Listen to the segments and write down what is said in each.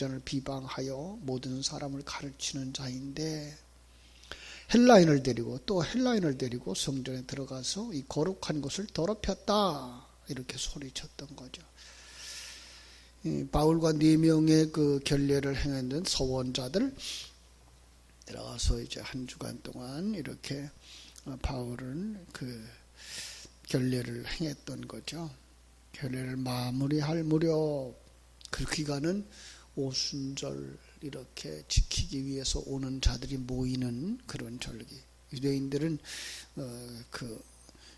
성전을 비방하여 모든 사람을 가르치는 자인데 헬라인을 데리고 또 헬라인을 데리고 성전에 들어가서 이 거룩한 곳을 더럽혔다 이렇게 소리쳤던 거죠. 바울과 4명의 그 결례를 행했는 서원자들 들어가서 이제 한 주간 동안 이렇게 바울은 그 결례를 행했던 거죠. 결례를 마무리할 무렵 그 기간은 오순절 이렇게 지키기 위해서 오는 자들이 모이는 그런 절기. 유대인들은 그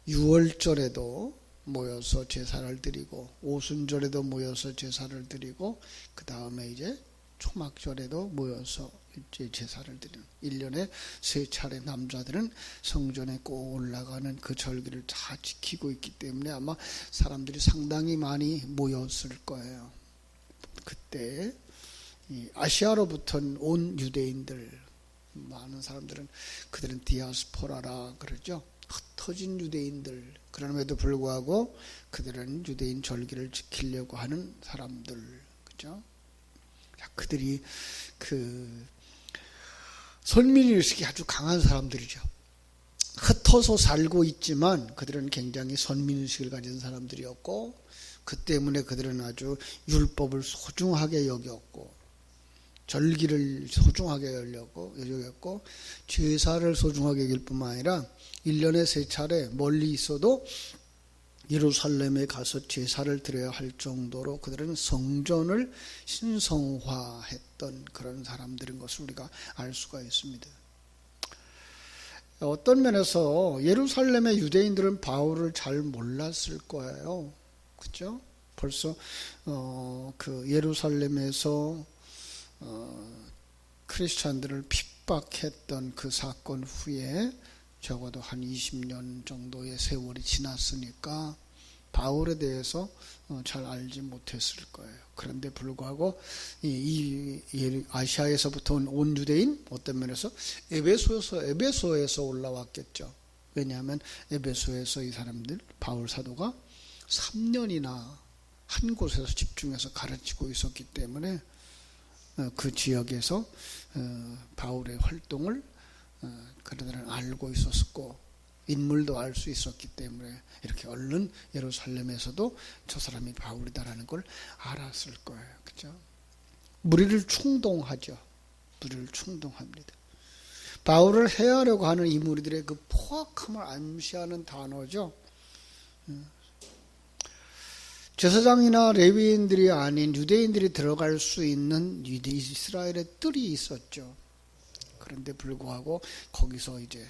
6월절에도 모여서 제사를 드리고 오순절에도 모여서 제사를 드리고 그 다음에 이제 초막절에도 모여서 이제 제사를 드리는 1년에 3차례 남자들은 성전에 꼭 올라가는 그 절기를 다 지키고 있기 때문에 아마 사람들이 상당히 많이 모였을 거예요. 그때 이 아시아로부터 온 유대인들 많은 사람들은 그들은 디아스포라라 그러죠. 흩어진 유대인들 그럼에도 불구하고 그들은 유대인 절기를 지키려고 하는 사람들 그죠? 그들이 그 선민의식이 아주 강한 사람들이죠. 흩어서 살고 있지만 그들은 굉장히 선민의식을 가진 사람들이었고 그 때문에 그들은 아주 율법을 소중하게 여겼고 절기를 소중하게 여겼고 제사를 소중하게 여길 뿐만 아니라 1년에 3차례 멀리 있어도 예루살렘에 가서 제사를 드려야 할 정도로 그들은 성전을 신성화했던 그런 사람들인 것을 우리가 알 수가 있습니다. 어떤 면에서 예루살렘의 유대인들은 바울을 잘 몰랐을 거예요. 그렇죠? 벌써 그 예루살렘에서 크리스찬들을 핍박했던 그 사건 후에 적어도 한 20년 정도의 세월이 지났으니까 바울에 대해서 잘 알지 못했을 거예요. 그런데 불구하고 이 아시아에서부터 온 유대인 어떤 면에서 에베소에서 올라왔겠죠. 왜냐하면 에베소에서 이 사람들 바울 사도가 3년이나 한 곳에서 집중해서 가르치고 있었기 때문에 그 지역에서 바울의 활동을 그들은 알고 있었고 인물도 알 수 있었기 때문에 이렇게 얼른 예루살렘에서도 저 사람이 바울이다라는 걸 알았을 거예요. 그죠? 무리를 충동하죠. 무리를 충동합니다. 바울을 해하려고 하는 이 무리들의 그 포악함을 암시하는 단어죠. 제사장이나 레위인들이 아닌 유대인들이 들어갈 수 있는 이스라엘의 뜰이 있었죠. 그런데 불구하고 거기서 이제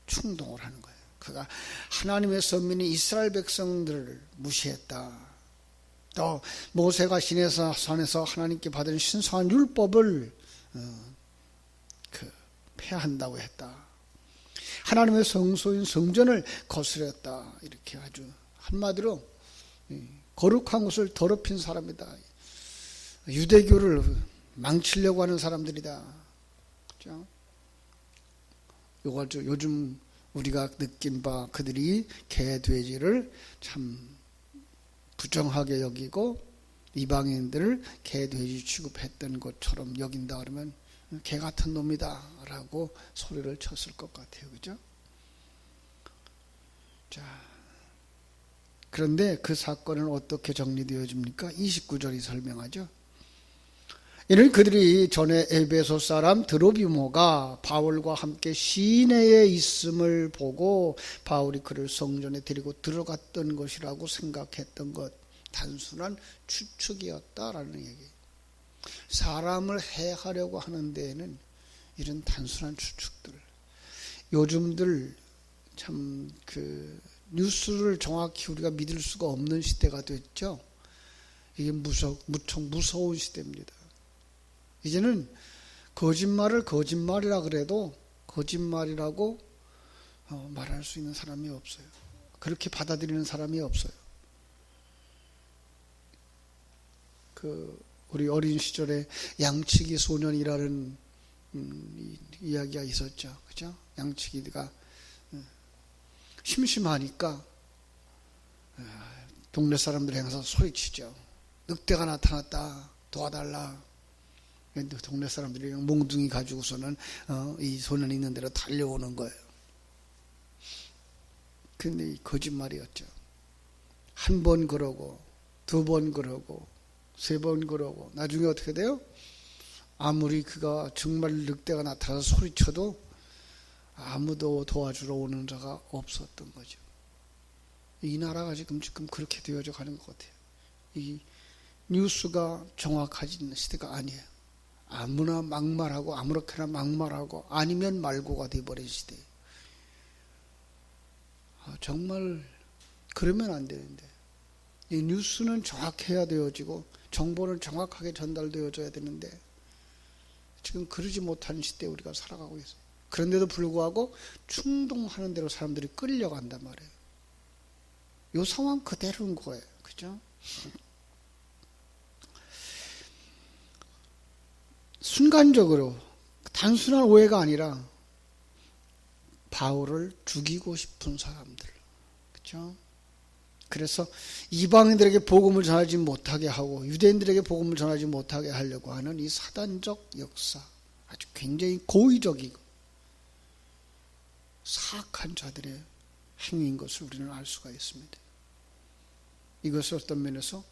충동을 하는 거예요. 그가 하나님의 선민이 이스라엘 백성들을 무시했다. 또 모세가 시내산에서 하나님께 받은 신성한 율법을 폐한다고 했다. 하나님의 성소인 성전을 거스렸다. 이렇게 아주 한마디로 거룩한 곳을 더럽힌 사람이다. 유대교를 망치려고 하는 사람들이다. 그렇죠? 요즘 우리가 느낀 바 그들이 개, 돼지를 참 부정하게 여기고 이방인들을 개, 돼지 취급했던 것처럼 여긴다 그러면 개 같은 놈이다 라고 소리를 쳤을 것 같아요. 그죠? 자, 그런데 그 사건은 어떻게 정리되어집니까? 29절이 설명하죠. 이는 그들이 전에 에베소 사람 드로비모가 바울과 함께 시내에 있음을 보고 바울이 그를 성전에 데리고 들어갔던 것이라고 생각했던 것, 단순한 추측이었다라는 얘기. 사람을 해하려고 하는 데에는 이런 단순한 추측들, 요즘들 참 뉴스를 정확히 우리가 믿을 수가 없는 시대가 됐죠. 이게 무척 무서운 시대입니다. 이제는 거짓말을 거짓말이라 그래도 거짓말이라고 말할 수 있는 사람이 없어요. 그렇게 받아들이는 사람이 없어요. 우리 어린 시절에 양치기 소년이라는 이야기가 있었죠. 그죠? 양치기가 심심하니까 동네 사람들 향해서 소리치죠. 늑대가 나타났다. 도와달라. 동네 사람들이 그냥 몽둥이 가지고서는 이 소년 있는 대로 달려오는 거예요. 근데 거짓말이었죠. 한 번 그러고, 두 번 그러고, 세 번 그러고, 나중에 어떻게 돼요? 아무리 그가 정말 늑대가 나타나서 소리쳐도 아무도 도와주러 오는 자가 없었던 거죠. 이 나라가 지금 그렇게 되어져 가는 것 같아요. 이 뉴스가 정확해지는 시대가 아니에요. 아무나 막말하고 아무렇게나 막말하고 아니면 말고가 되어버린 시대예요. 정말 그러면 안 되는데, 이 뉴스는 정확해야 되어지고 정보는 정확하게 전달되어져야 되는데 지금 그러지 못하는 시대에 우리가 살아가고 있어요. 그런데도 불구하고 충동하는 대로 사람들이 끌려간단 말이에요. 이 상황 그대로인 거예요. 그죠? 순간적으로 단순한 오해가 아니라 바울을 죽이고 싶은 사람들. 그죠? 그래서 이방인들에게 복음을 전하지 못하게 하고 유대인들에게 복음을 전하지 못하게 하려고 하는 이 사단적 역사, 아주 굉장히 고의적이고 사악한 자들의 행위인 것을 우리는 알 수가 있습니다. 이것은 어떤 면에서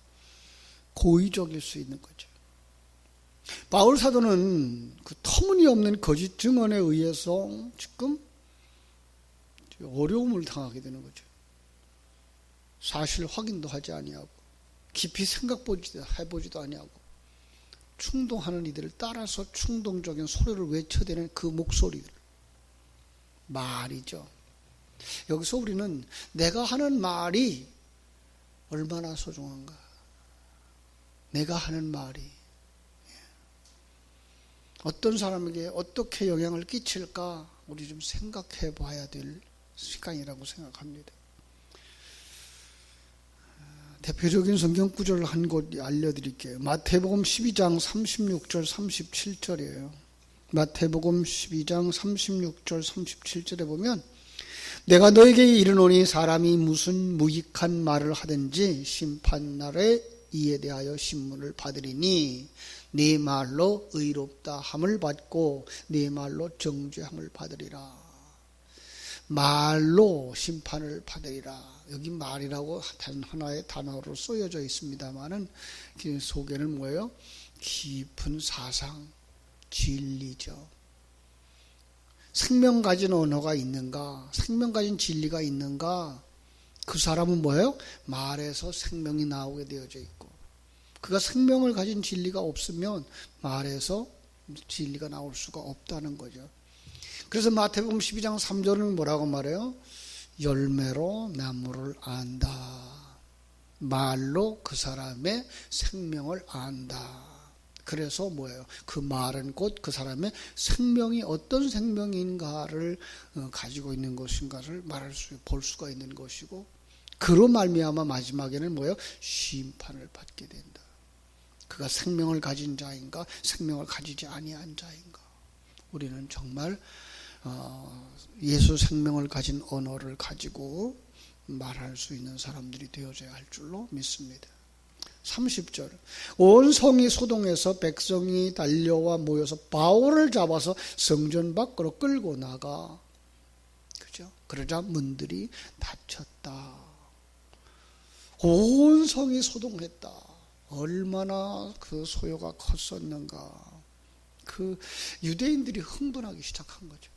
고의적일 수 있는 거죠. 바울 사도는 그 터무니없는 거짓 증언에 의해서 지금 어려움을 당하게 되는 거죠. 사실 확인도 하지 아니하고 깊이 해보지도 아니하고 충동하는 이들을 따라서 충동적인 소리를 외쳐대는 그 목소리들, 말이죠. 여기서 우리는 내가 하는 말이 얼마나 소중한가, 내가 하는 말이 어떤 사람에게 어떻게 영향을 끼칠까 우리 좀 생각해 봐야 될 시간이라고 생각합니다. 대표적인 성경 구절을 한 곳 알려드릴게요. 마태복음 12장 36절 37절이에요. 마태복음 12장 36절 37절에 보면 내가 너에게 이르노니 사람이 무슨 무익한 말을 하든지 심판날에 이에 대하여 신문을 받으리니 네 말로 의롭다 함을 받고 네 말로 정죄함을 받으리라. 말로 심판을 받으리라. 여기 말이라고 단 하나의 단어로 쓰여져 있습니다만은 그 속에는 뭐예요? 깊은 사상, 진리죠. 생명 가진 언어가 있는가? 생명 가진 진리가 있는가? 그 사람은 뭐예요? 말에서 생명이 나오게 되어져 있고, 그가 생명을 가진 진리가 없으면 말에서 진리가 나올 수가 없다는 거죠. 그래서 마태복음 12장 3절은 뭐라고 말해요? 열매로 나무를 안다. 말로 그 사람의 생명을 안다. 그래서 뭐예요? 그 말은 곧 그 사람의 생명이 어떤 생명인가를 가지고 있는 것인가를 볼 수가 있는 것이고, 그로 말미암아 마지막에는 뭐예요? 심판을 받게 된다. 그가 생명을 가진 자인가, 생명을 가지지 아니한 자인가. 우리는 정말 예수 생명을 가진 언어를 가지고 말할 수 있는 사람들이 되어져야 할 줄로 믿습니다. 30절 온 성이 소동해서 백성이 달려와 모여서 바울을 잡아서 성전 밖으로 끌고 나가. 그죠? 그러자 문들이 닫혔다. 온 성이 소동했다. 얼마나 그 소요가 컸었는가. 그 유대인들이 흥분하기 시작한 거죠.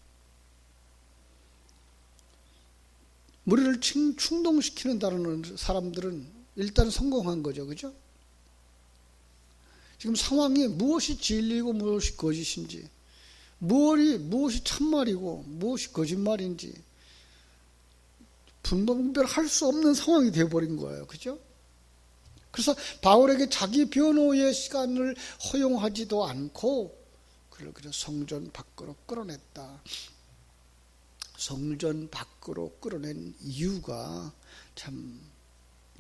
우리를 충동시키는 사람들은 일단 성공한 거죠. 그죠? 지금 상황이 무엇이 진리고 무엇이 거짓인지, 무엇이 참말이고 무엇이 거짓말인지 분별할 수 없는 상황이 되어버린 거예요. 그죠? 그래서 바울에게 자기 변호의 시간을 허용하지도 않고 그를 성전 밖으로 끌어냈다. 성전 밖으로 끌어낸 이유가 참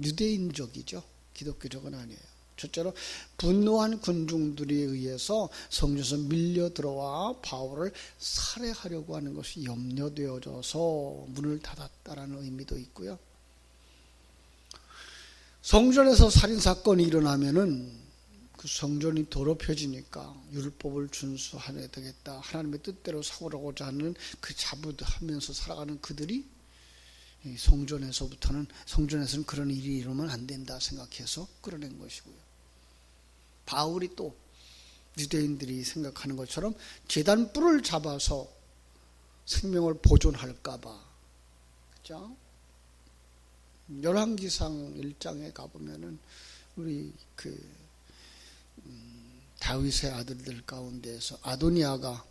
유대인적이죠. 기독교적은 아니에요. 첫째로 분노한 군중들에 의해서 성전에서 밀려 들어와 바울을 살해하려고 하는 것이 염려되어져서 문을 닫았다라는 의미도 있고요. 성전에서 살인사건이 일어나면은 그 성전이 더럽혀지니까 율법을 준수해야 되겠다. 하나님의 뜻대로 살아가고자 하는 그 자부하면서 살아가는 그들이 성전에서는 그런 일이 일어나면 안 된다 생각해서 끌어낸 것이고요. 바울이 또 유대인들이 생각하는 것처럼 제단 뿔을 잡아서 생명을 보존할까봐, 그죠? 열왕기상 1장에 가보면은 우리 다윗의 아들들 가운데에서 아도니아가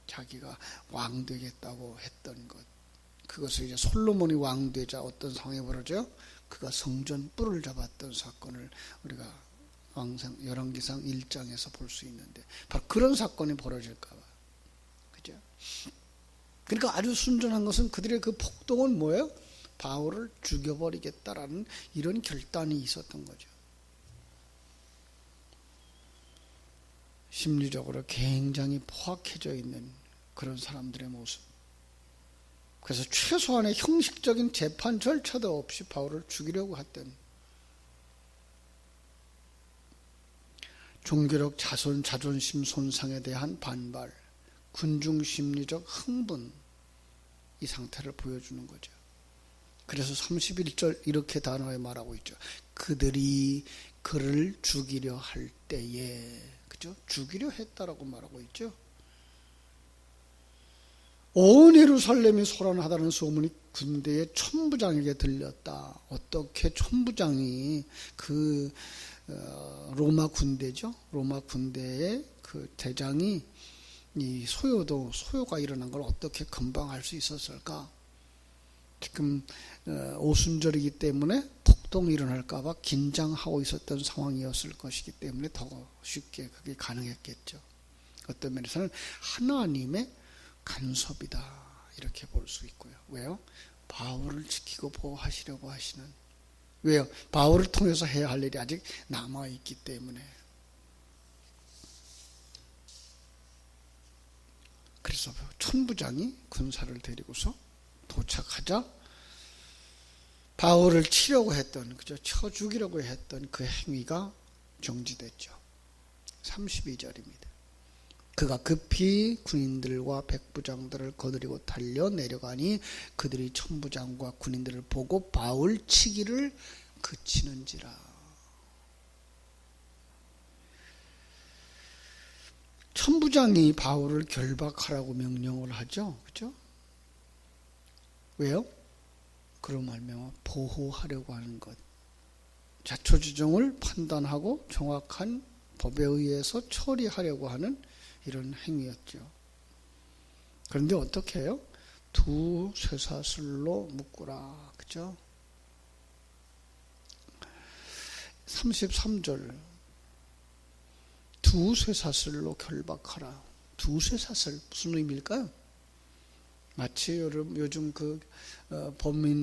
자기가 왕 되겠다고 했던 것, 그것을 이제 솔로몬이 왕 되자 어떤 상황이 벌어져요? 그가 성전 뿔을 잡았던 사건을 우리가 열왕기상 1장에서 볼 수 있는데, 바로 그런 사건이 벌어질까 봐. 그죠? 그러니까 아주 순전한 것은 그들의 그 폭동은 뭐예요? 바울을 죽여버리겠다라는 이런 결단이 있었던 거죠. 심리적으로 굉장히 포악해져 있는 그런 사람들의 모습. 그래서 최소한의 형식적인 재판 절차도 없이 바울을 죽이려고 했던, 종교적 자존심 손상에 대한 반발, 군중 심리적 흥분, 이 상태를 보여주는 거죠. 그래서 31절 이렇게 단호하게 말하고 있죠. 그들이 그를 죽이려 할 때에, 그죠? 죽이려 했다라고 말하고 있죠. 온 예루살렘이 소란하다는 소문이 군대의 천부장에게 들렸다. 어떻게 천부장이 로마 군대죠. 로마 군대의 그 대장이 이 소요가 일어난 걸 어떻게 금방 알 수 있었을까? 지금 오순절이기 때문에 폭동이 일어날까봐 긴장하고 있었던 상황이었을 것이기 때문에 더 쉽게 그게 가능했겠죠. 어떤 면에서는 하나님의 간섭이다, 이렇게 볼 수 있고요. 왜요? 바울을 지키고 보호하시려고 하시는, 왜요? 바울을 통해서 해야 할 일이 아직 남아있기 때문에. 그래서 천부장이 군사를 데리고서 도착하자 바울을 치려고 했던, 그죠? 쳐 죽이려고 했던 그 행위가 정지됐죠. 32절입니다. 그가 급히 군인들과 백부장들을 거느리고 달려 내려가니 그들이 천부장과 군인들을 보고 바울 치기를 그치는지라. 천부장이 바울을 결박하라고 명령을 하죠. 그죠? 왜요? 그로 말미암아 보호하려고 하는 것. 자초지종을 판단하고 정확한 법에 의해서 처리하려고 하는 이런 행위였죠. 그런데 어떻게 해요? 두 쇠사슬로 묶으라. 그죠? 33절. 두 쇠사슬로 결박하라. 두 쇠사슬 무슨 의미일까요? 마치 요즘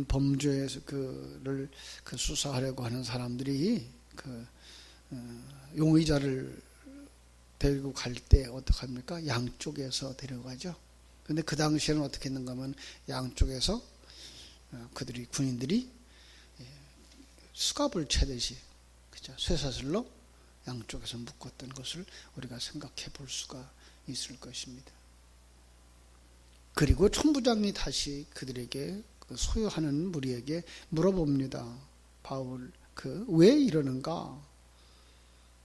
범죄에서 그를 수사하려고 하는 사람들이 용의자를 데리고 갈 때 어떡합니까? 양쪽에서 데려가죠. 근데 그 당시에는 어떻게 했는가 하면 양쪽에서 군인들이 수갑을 채듯이, 그죠? 쇠사슬로 양쪽에서 묶었던 것을 우리가 생각해 볼 수가 있을 것입니다. 그리고 천부장이 다시 그들에게, 소유하는 무리에게 물어봅니다. 바울, 왜 이러는가?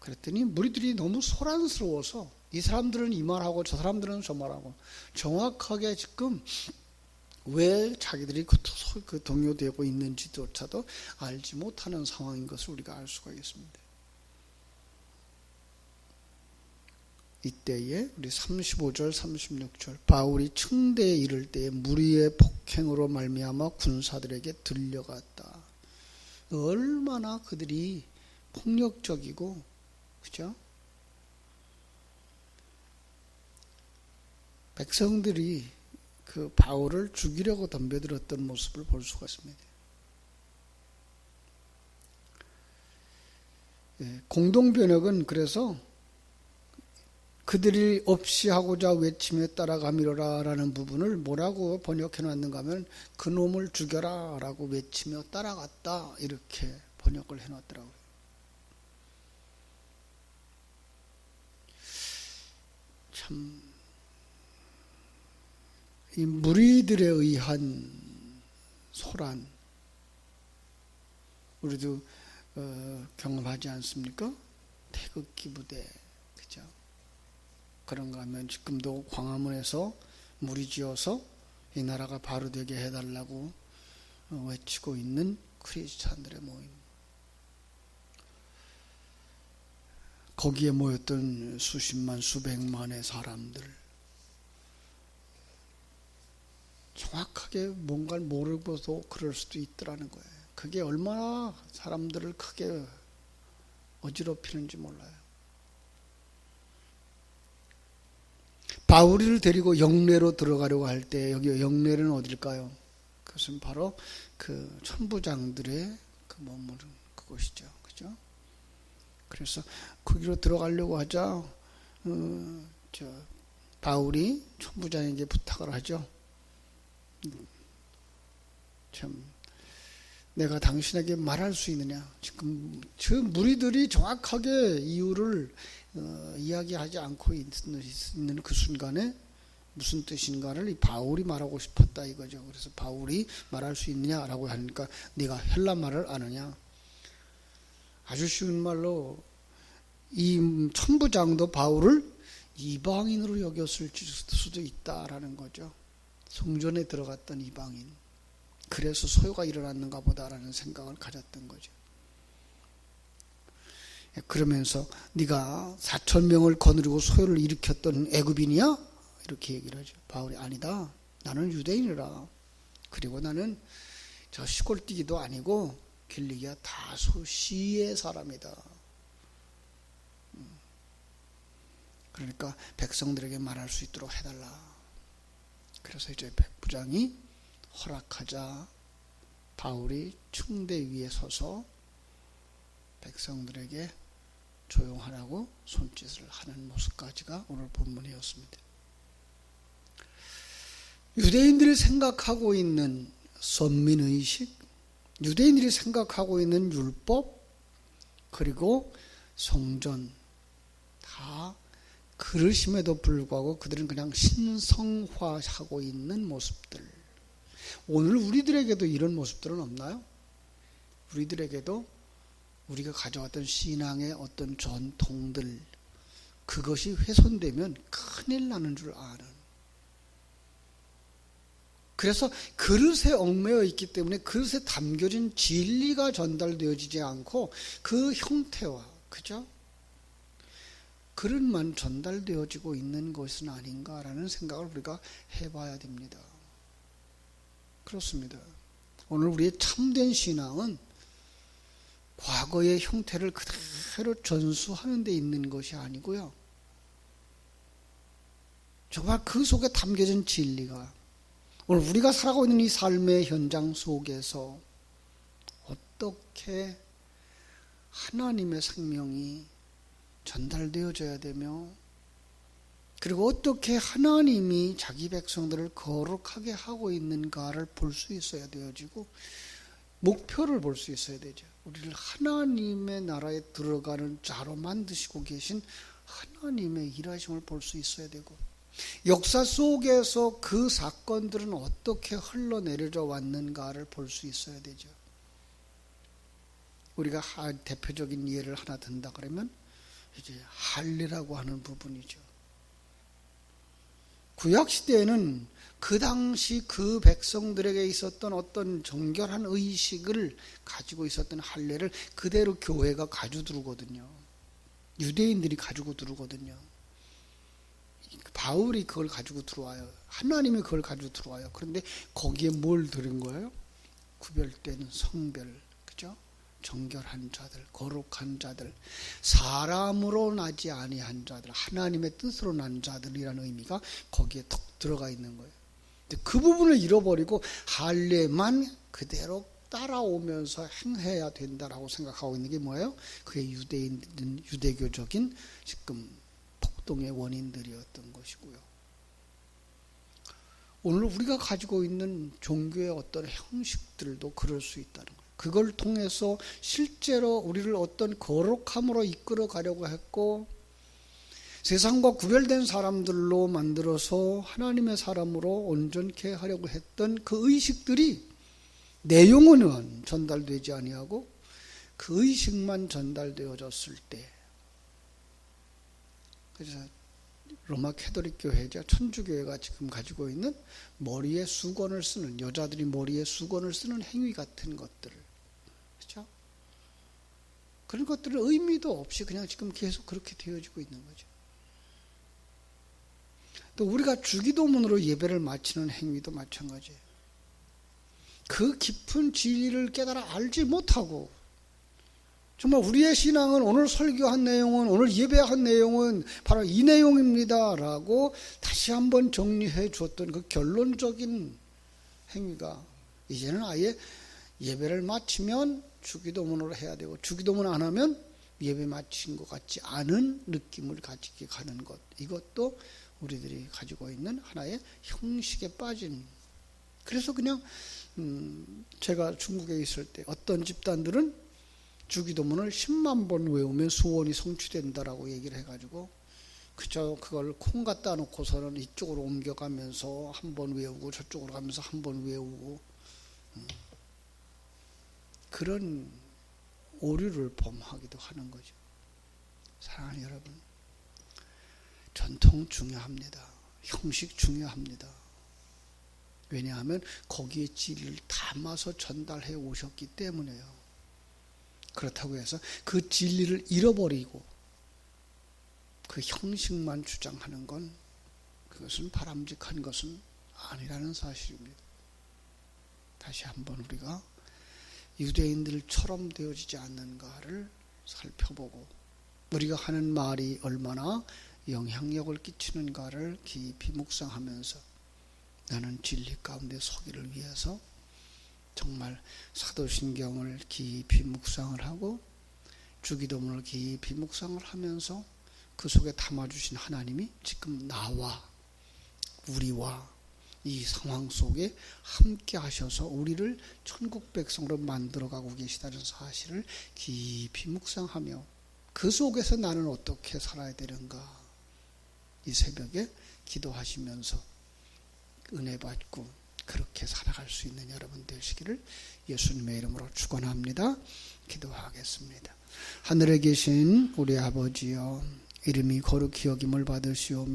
그랬더니 무리들이 너무 소란스러워서 이 사람들은 이 말하고 저 사람들은 저 말하고 정확하게 지금 왜 자기들이 동요되고 있는지조차도 알지 못하는 상황인 것을 우리가 알 수가 있습니다. 이때에 우리 35절 36절 바울이 층대에 이를 때에 무리의 폭행으로 말미암아 군사들에게 들려갔다. 얼마나 그들이 폭력적이고, 그죠? 백성들이 바울을 죽이려고 덤벼들었던 모습을 볼 수가 있습니다. 공동번역은 그래서 그들이 없이 하고자 외치며 따라가미로라 라는 부분을 뭐라고 번역해 놨는가 하면 그놈을 죽여라 라고 외치며 따라갔다, 이렇게 번역을 해 놨더라고요. 참 이 무리들에 의한 소란, 우리도 경험하지 않습니까? 태극기 부대, 그죠? 그런가 하면 지금도 광화문에서 무리지어서 이 나라가 바로 되게 해달라고 외치고 있는 크리스찬들의 모임. 거기에 모였던 수십만, 수백만의 사람들, 정확하게 뭔가를 모르고도 그럴 수도 있더라는 거예요. 그게 얼마나 사람들을 크게 어지럽히는지 몰라요. 바울이를 데리고 영내로 들어가려고 할 때, 여기 영내는 어딜까요? 그것은 바로 그 천부장들의 그 머무는 그곳이죠. 그죠? 그래서 거기로 들어가려고 하자, 바울이 천부장에게 부탁을 하죠. 참, 내가 당신에게 말할 수 있느냐? 지금 저 무리들이 정확하게 이유를 이야기하지 않고 있는 그 순간에 무슨 뜻인가를 이 바울이 말하고 싶었다 이거죠. 그래서 바울이 말할 수 있느냐라고 하니까 네가 헬라 말을 아느냐? 아주 쉬운 말로 이 천부장도 바울을 이방인으로 여겼을 수도 있다라는 거죠. 성전에 들어갔던 이방인. 그래서 소요가 일어났는가 보다라는 생각을 가졌던 거죠. 그러면서 네가 4,000명을 거느리고 소요를 일으켰던 애굽인이야? 이렇게 얘기를 하죠. 바울이 아니다. 나는 유대인이라. 그리고 나는 저 시골뛰기도 아니고 길리기아 다소시의 사람이다. 그러니까 백성들에게 말할 수 있도록 해달라. 그래서 이제 백부장이 허락하자 바울이 충대 위에 서서 백성들에게 조용하라고 손짓을 하는 모습까지가 오늘 본문이었습니다. 유대인들이 생각하고 있는 선민의식, 유대인들이 생각하고 있는 율법, 그리고 성전 다 그러심에도 불구하고 그들은 그냥 신성화하고 있는 모습들. 오늘 우리들에게도 이런 모습들은 없나요? 우리들에게도 우리가 가져왔던 신앙의 어떤 전통들, 그것이 훼손되면 큰일 나는 줄 아는. 그래서 그릇에 얽매여 있기 때문에 그릇에 담겨진 진리가 전달되어지지 않고 그 형태와, 그죠? 그릇만 전달되어지고 있는 것은 아닌가라는 생각을 우리가 해봐야 됩니다. 그렇습니다. 오늘 우리의 참된 신앙은 과거의 형태를 그대로 전수하는 데 있는 것이 아니고요. 정말 그 속에 담겨진 진리가 오늘 우리가 살아가고 있는 이 삶의 현장 속에서 어떻게 하나님의 생명이 전달되어져야 되며, 그리고 어떻게 하나님이 자기 백성들을 거룩하게 하고 있는가를 볼 수 있어야 되어지고, 목표를 볼 수 있어야 되죠. 우리를 하나님의 나라에 들어가는 자로 만드시고 계신 하나님의 일하심을 볼 수 있어야 되고, 역사 속에서 그 사건들은 어떻게 흘러내려져 왔는가를 볼 수 있어야 되죠. 우리가 대표적인 예를 하나 든다 그러면 이제 할례라고 하는 부분이죠. 구약시대에는 그 당시 그 백성들에게 있었던 어떤 정결한 의식을 가지고 있었던 할례를 그대로 교회가 가지고 들어오거든요. 유대인들이 가지고 들어오거든요. 바울이 그걸 가지고 들어와요. 하나님이 그걸 가지고 들어와요. 그런데 거기에 뭘 들은 거예요? 구별된 성별, 그죠? 정결한 자들, 거룩한 자들, 사람으로 나지 아니한 자들, 하나님의 뜻으로 난 자들이라는 의미가 거기에 턱 들어가 있는 거예요. 그 부분을 잃어버리고 할례만 그대로 따라오면서 행해야 된다라고 생각하고 있는 게 뭐예요? 그게 유대교적인 지금 폭동의 원인들이었던 것이고요. 오늘 우리가 가지고 있는 종교의 어떤 형식들도 그럴 수 있다는 거예요. 그걸 통해서 실제로 우리를 어떤 거룩함으로 이끌어 가려고 했고, 세상과 구별된 사람들로 만들어서 하나님의 사람으로 온전케 하려고 했던 그 의식들이 내용은 전달되지 아니하고 그 의식만 전달되어졌을 때, 그래서 로마 캐톨릭 교회자 천주교회가 지금 가지고 있는 머리에 수건을 쓰는, 여자들이 머리에 수건을 쓰는 행위 같은 것들을, 그렇죠? 그런 것들은 의미도 없이 그냥 지금 계속 그렇게 되어지고 있는 거죠. 또 우리가 주기도문으로 예배를 마치는 행위도 마찬가지예요. 그 깊은 진리를 깨달아 알지 못하고, 정말 우리의 신앙은 오늘 설교한 내용은, 오늘 예배한 내용은 바로 이 내용입니다 라고 다시 한번 정리해 주었던 그 결론적인 행위가 이제는 아예 예배를 마치면 주기도문으로 해야 되고, 주기도문 안 하면 예배 마친 것 같지 않은 느낌을 가지게 가는 것, 이것도 우리들이 가지고 있는 하나의 형식에 빠진. 그래서 그냥 제가 중국에 있을 때 어떤 집단들은 주기도문을 10만 번 외우면 소원이 성취된다라고 얘기를 해가지고, 그저 그걸 콩 갖다 놓고서는 이쪽으로 옮겨가면서 한 번 외우고 저쪽으로 가면서 한 번 외우고, 그런 오류를 범하기도 하는 거죠. 사랑하는 여러분, 전통 중요합니다. 형식 중요합니다. 왜냐하면 거기에 진리를 담아서 전달해 오셨기 때문에요. 그렇다고 해서 그 진리를 잃어버리고 그 형식만 주장하는 건, 그것은 바람직한 것은 아니라는 사실입니다. 다시 한번 우리가 유대인들처럼 되어지지 않는가를 살펴보고, 우리가 하는 말이 얼마나 영향력을 끼치는가를 깊이 묵상하면서, 나는 진리 가운데 서기를 위해서 정말 사도신경을 깊이 묵상을 하고 주기도문을 깊이 묵상을 하면서 그 속에 담아주신 하나님이 지금 나와 우리와 이 상황 속에 함께 하셔서 우리를 천국 백성으로 만들어가고 계시다는 사실을 깊이 묵상하며, 그 속에서 나는 어떻게 살아야 되는가, 이 새벽에 기도하시면서 은혜 받고 그렇게 살아갈 수 있는 여러분 되시기를 예수님의 이름으로 축원합니다. 기도하겠습니다. 하늘에 계신 우리 아버지여, 이름이 거룩히 여김을 받으시오며